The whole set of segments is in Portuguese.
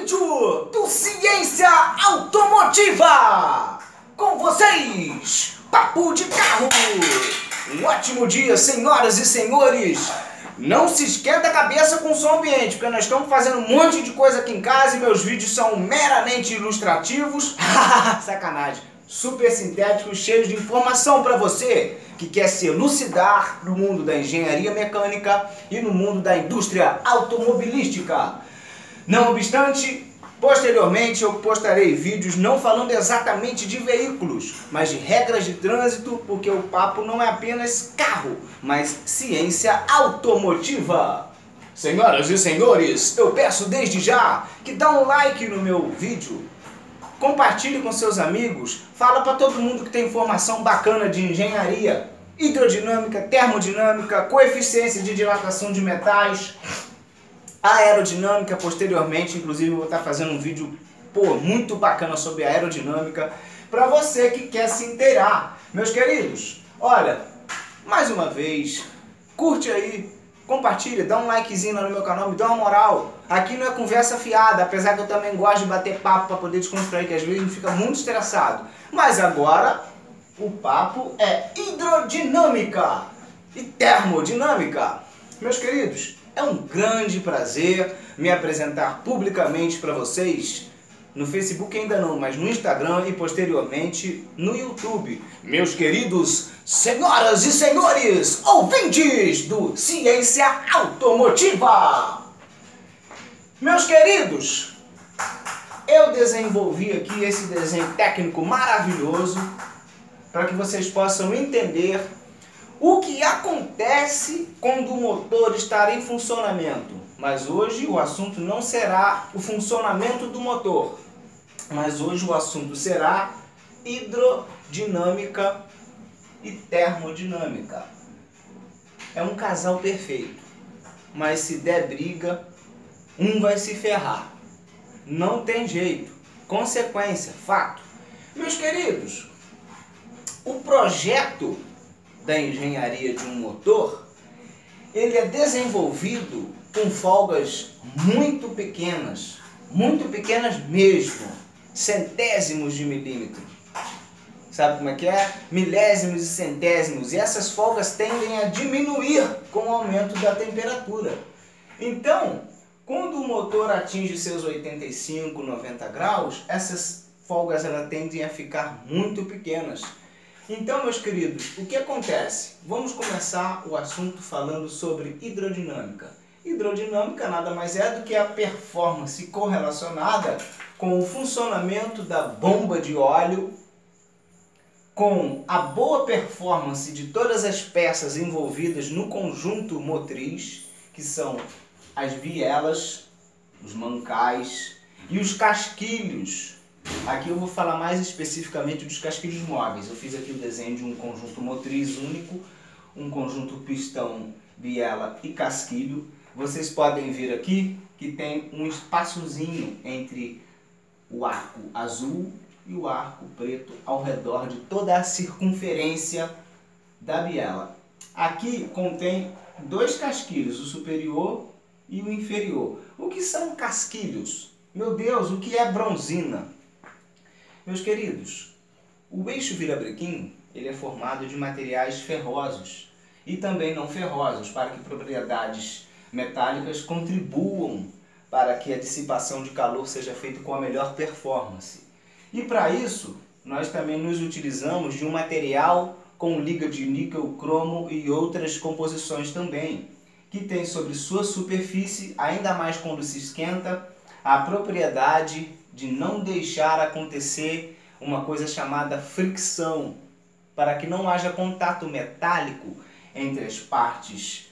vídeo do Ciência Automotiva! Com vocês, Papo de Carro! Um ótimo dia, senhoras e senhores! Não se esquenta a cabeça com o som ambiente, porque nós estamos fazendo um monte de coisa aqui em casa e meus vídeos são meramente ilustrativos. Sacanagem! Super sintéticos, cheios de informação para você que quer se elucidar no mundo da engenharia mecânica e no mundo da indústria automobilística. Não obstante, posteriormente eu postarei vídeos não falando exatamente de veículos, mas de regras de trânsito, porque o papo não é apenas carro, mas ciência automotiva. Senhoras e senhores, eu peço desde já que dá um like no meu vídeo, compartilhe com seus amigos, fala para todo mundo que tem informação bacana de engenharia, hidrodinâmica, termodinâmica, coeficiência de dilatação de metais, aerodinâmica. Posteriormente, inclusive, eu vou estar fazendo um vídeo muito bacana sobre aerodinâmica para você que quer se inteirar. Meus queridos, olha, mais uma vez, curte aí, compartilha, dá um likezinho lá no meu canal, me dá uma moral. Aqui não é conversa fiada, apesar que eu também gosto de bater papo para poder descontrair, que às vezes a gente fica muito estressado. Mas agora, o papo é hidrodinâmica e termodinâmica. Meus queridos, é um grande prazer me apresentar publicamente para vocês. No Facebook ainda não, mas no Instagram e posteriormente no YouTube. Meus queridos senhoras e senhores, ouvintes do Ciência Automotiva. Meus queridos, eu desenvolvi aqui esse desenho técnico maravilhoso para que vocês possam entender o que acontece quando o motor está em funcionamento. Mas hoje o assunto não será o funcionamento do motor, mas hoje o assunto será hidrodinâmica e termodinâmica. É um casal perfeito, mas se der briga, um vai se ferrar. Não tem jeito. Consequência, fato. Meus queridos, o projeto da engenharia de um motor, ele é desenvolvido com folgas muito pequenas mesmo, centésimos de milímetro. Sabe como é que é? Milésimos e centésimos. E essas folgas tendem a diminuir com o aumento da temperatura. Então, quando o motor atinge seus 85, 90 graus, essas folgas elas tendem a ficar muito pequenas. Então, meus queridos, o que acontece? Vamos começar o assunto falando sobre hidrodinâmica. Hidrodinâmica nada mais é do que a performance correlacionada com o funcionamento da bomba de óleo, com a boa performance de todas as peças envolvidas no conjunto motriz, que são as bielas, os mancais e os casquilhos. Aqui eu vou falar mais especificamente dos casquilhos móveis. Eu fiz aqui o desenho de um conjunto motriz único, um conjunto pistão, biela e casquilho. Vocês podem ver aqui que tem um espaçozinho entre o arco azul e o arco preto ao redor de toda a circunferência da biela. Aqui contém dois casquilhos, o superior e o inferior. O que são casquilhos? Meu Deus, o que é bronzina? Meus queridos, o eixo virabrequim ele é formado de materiais ferrosos e também não ferrosos, para que propriedades metálicas contribuam para que a dissipação de calor seja feita com a melhor performance. E para isso, nós também nos utilizamos de um material com liga de níquel, cromo e outras composições também, que tem sobre sua superfície, ainda mais quando se esquenta, a propriedade de não deixar acontecer uma coisa chamada fricção, para que não haja contato metálico entre as partes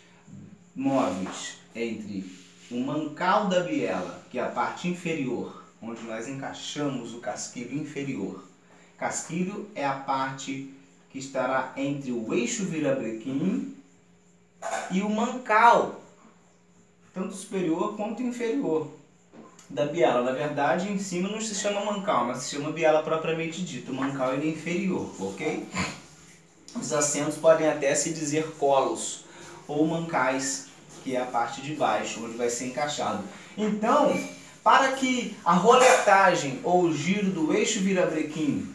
móveis, entre o mancal da biela, que é a parte inferior, onde nós encaixamos o casquilho inferior. Casquilho é a parte que estará entre o eixo virabrequim e o mancal, tanto superior quanto inferior da biela. Na verdade, em cima não se chama mancal, mas se chama biela propriamente dita. O mancal ele é inferior, ok? Os assentos podem até se dizer colos ou mancais, que é a parte de baixo, onde vai ser encaixado. Então, Para que a roletagem ou o giro do eixo virabrequim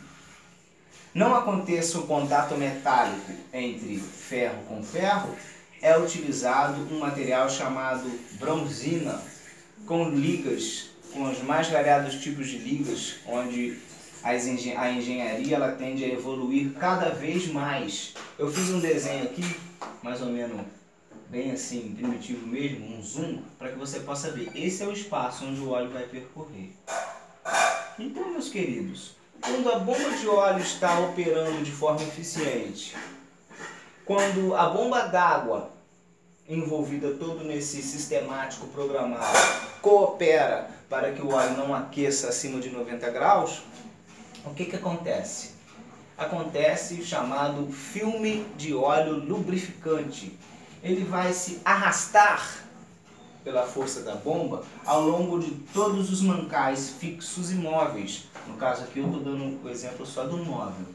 não aconteça o contato metálico entre ferro com ferro, é utilizado um material chamado bronzina, com ligas, com os mais variados tipos de ligas, onde a engenharia ela tende a evoluir cada vez mais. Eu fiz um desenho aqui, mais ou menos bem assim, primitivo mesmo, um zoom, para que você possa ver. Esse é o espaço onde o óleo vai percorrer. Então, meus queridos, quando a bomba de óleo está operando de forma eficiente, quando a bomba d'água, envolvida todo nesse sistemático programado, coopera para que o óleo não aqueça acima de 90 graus, o que acontece? Acontece o chamado filme de óleo lubrificante. Ele vai se arrastar pela força da bomba ao longo de todos os mancais fixos e móveis. No caso aqui eu estou dando o exemplo só do móvel.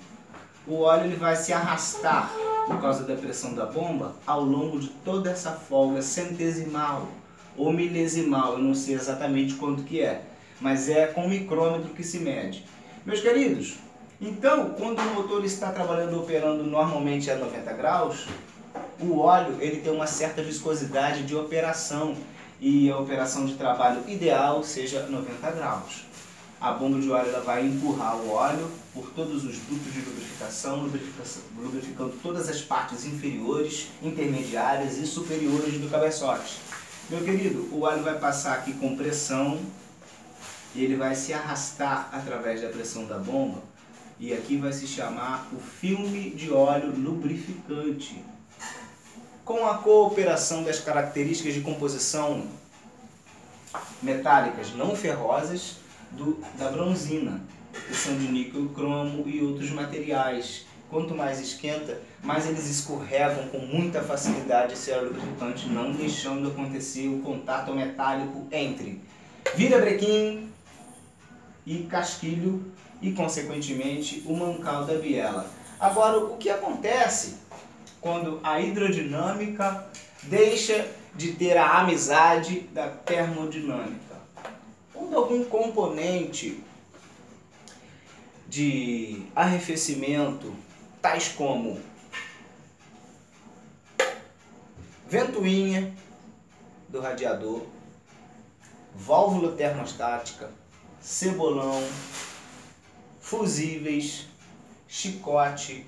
O óleo ele vai se arrastar por causa da pressão da bomba ao longo de toda essa folga centesimal ou milesimal, eu não sei exatamente quanto que é, mas é com micrômetro que se mede. Meus queridos, então quando o motor está trabalhando, operando normalmente a 90 graus, o óleo ele tem uma certa viscosidade de operação e a operação de trabalho ideal seja 90 graus. A bomba de óleo ela vai empurrar o óleo por todos os dutos de lubrificação, lubrificando todas as partes inferiores, intermediárias e superiores do cabeçote. Meu querido, o óleo vai passar aqui com pressão e ele vai se arrastar através da pressão da bomba e aqui vai se chamar o filme de óleo lubrificante. Com a cooperação das características de composição metálicas não ferrosas da bronzina, que são de níquel, cromo e outros materiais. Quanto mais esquenta, mais eles escorregam com muita facilidade esse óleo lubrificante, não deixando acontecer o contato metálico entre virabrequim e casquilho e, consequentemente, o mancal da biela. Agora, o que acontece quando a hidrodinâmica deixa de ter a amizade da termodinâmica? Quando algum componente de arrefecimento, tais como ventoinha do radiador, válvula termostática, cebolão, fusíveis, chicote,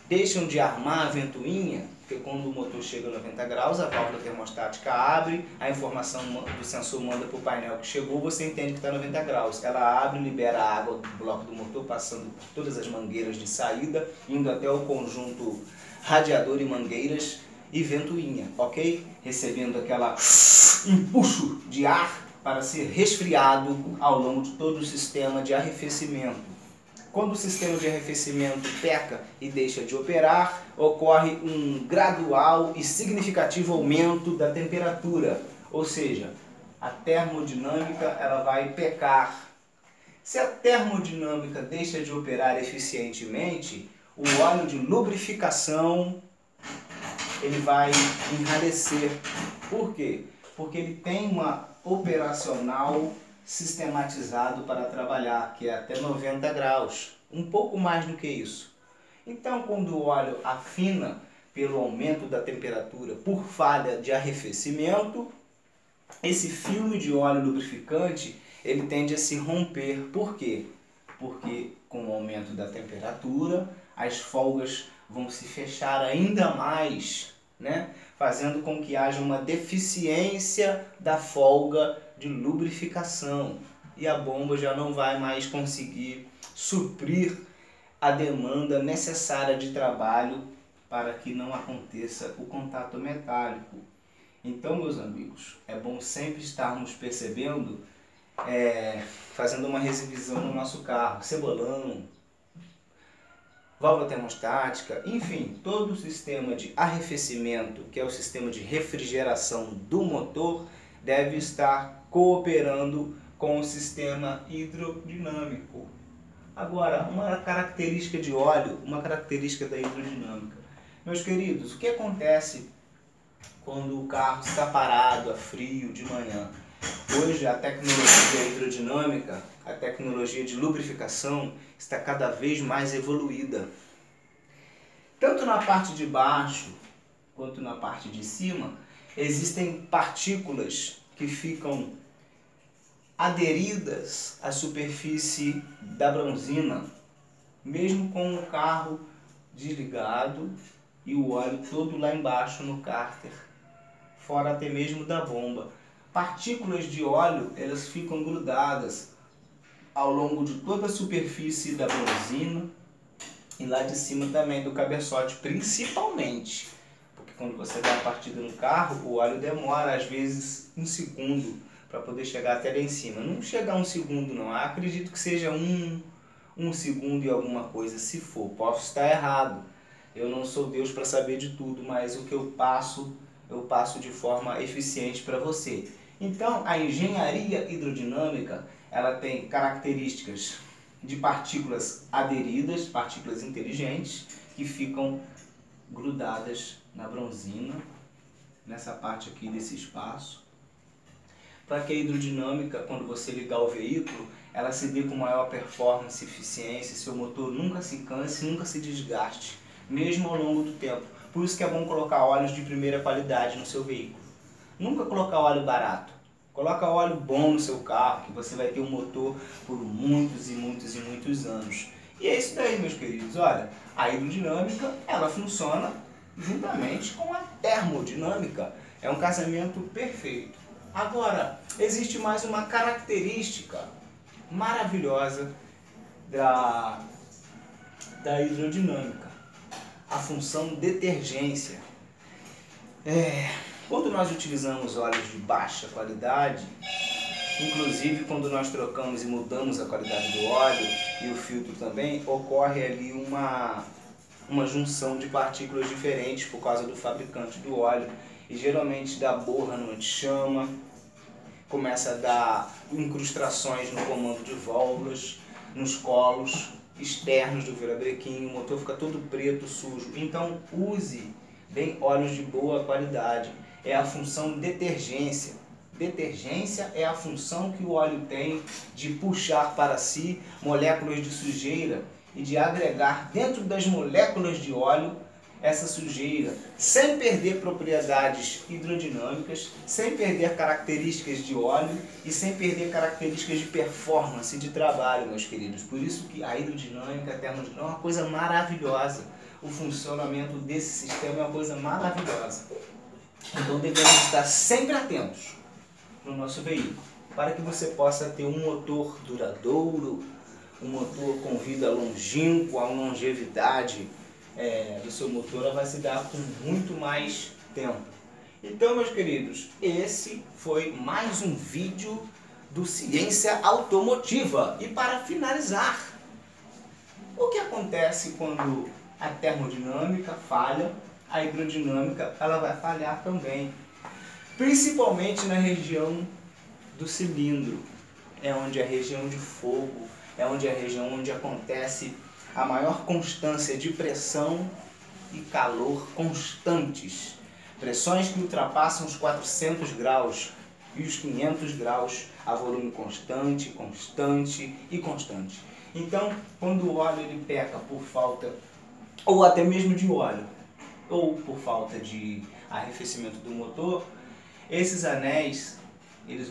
deixam de armar a ventoinha, porque quando o motor chega a 90 graus, a válvula termostática abre, a informação do sensor manda para o painel que chegou, você entende que está 90 graus. Ela abre e libera a água do bloco do motor, passando por todas as mangueiras de saída, indo até o conjunto radiador e mangueiras e ventoinha, ok? Recebendo aquela empuxo de ar para ser resfriado ao longo de todo o sistema de arrefecimento. Quando o sistema de arrefecimento peca e deixa de operar, ocorre um gradual e significativo aumento da temperatura, ou seja, a termodinâmica ela vai pecar. Se a termodinâmica deixa de operar eficientemente, o óleo de lubrificação ele vai enrarecer. Por quê? Porque ele tem uma operacional sistematizado para trabalhar, que é até 90 graus, um pouco mais do que isso. Então, quando o óleo afina pelo aumento da temperatura por falha de arrefecimento, esse filme de óleo lubrificante ele tende a se romper. Por quê? Porque com o aumento da temperatura, as folgas vão se fechar ainda mais, né? Fazendo com que haja uma deficiência da folga de lubrificação e a bomba já não vai mais conseguir suprir a demanda necessária de trabalho para que não aconteça o contato metálico. Então, meus amigos, é bom sempre estarmos percebendo, fazendo uma revisão no nosso carro, cebolão, válvula termostática, enfim, todo o sistema de arrefecimento, que é o sistema de refrigeração do motor, deve estar cooperando com o sistema hidrodinâmico. Agora, uma característica de óleo, uma característica da hidrodinâmica. Meus queridos, o que acontece quando o carro está parado, a frio, de manhã? Hoje a tecnologia hidrodinâmica, a tecnologia de lubrificação está cada vez mais evoluída. Tanto na parte de baixo quanto na parte de cima, existem partículas que ficam aderidas à superfície da bronzina, mesmo com o carro desligado e o óleo todo lá embaixo no cárter, fora até mesmo da bomba. Partículas de óleo, elas ficam grudadas ao longo de toda a superfície da bronzina e lá de cima também do cabeçote, principalmente. Porque quando você dá a partida no carro, o óleo demora às vezes 1 segundo para poder chegar até lá em cima. Não chega a 1 segundo não, acredito que seja 1 segundo e alguma coisa, se for. Posso estar errado, eu não sou Deus para saber de tudo, mas o que eu passo de forma eficiente para você. Então, a engenharia hidrodinâmica, ela tem características de partículas aderidas, partículas inteligentes, que ficam grudadas na bronzina, nessa parte aqui desse espaço, para que a hidrodinâmica, quando você ligar o veículo, ela se dê com maior performance e eficiência, seu motor nunca se canse, nunca se desgaste, mesmo ao longo do tempo. Por isso que é bom colocar óleos de primeira qualidade no seu veículo. Nunca colocar óleo barato. Coloca óleo bom no seu carro, que você vai ter um motor por muitos e muitos e muitos anos. E é isso daí, meus queridos. Olha, a hidrodinâmica, ela funciona juntamente com a termodinâmica. É um casamento perfeito. Agora, existe mais uma característica maravilhosa da hidrodinâmica. A função detergência. Quando nós utilizamos óleos de baixa qualidade, inclusive quando nós trocamos e mudamos a qualidade do óleo e o filtro também, ocorre ali uma junção de partículas diferentes por causa do fabricante do óleo. E geralmente dá borra no antichama, começa a dar incrustações no comando de válvulas, nos colos externos do virabrequim, o motor fica todo preto, sujo. Então use bem óleos de boa qualidade. É a função detergência. Detergência é a função que o óleo tem de puxar para si moléculas de sujeira e de agregar dentro das moléculas de óleo essa sujeira, sem perder propriedades hidrodinâmicas, sem perder características de óleo e sem perder características de performance, de trabalho, meus queridos. Por isso que a hidrodinâmica, a termodinâmica é uma coisa maravilhosa. O funcionamento desse sistema é uma coisa maravilhosa. Então devemos estar sempre atentos no nosso veículo, para que você possa ter um motor duradouro, um motor com vida longínqua, a longevidade do seu motor vai se dar com muito mais tempo. Então, meus queridos, esse foi mais um vídeo do Ciência Automotiva. E para finalizar, o que acontece quando a termodinâmica falha? A hidrodinâmica ela vai falhar também, principalmente na região do cilindro, é onde é a região de fogo, é onde é a região onde acontece a maior constância de pressão e calor constantes, pressões que ultrapassam os 400 graus e os 500 graus a volume constante, constante e constante. Então, quando o óleo ele peca por falta, ou até mesmo de óleo, ou por falta de arrefecimento do motor, esses anéis eles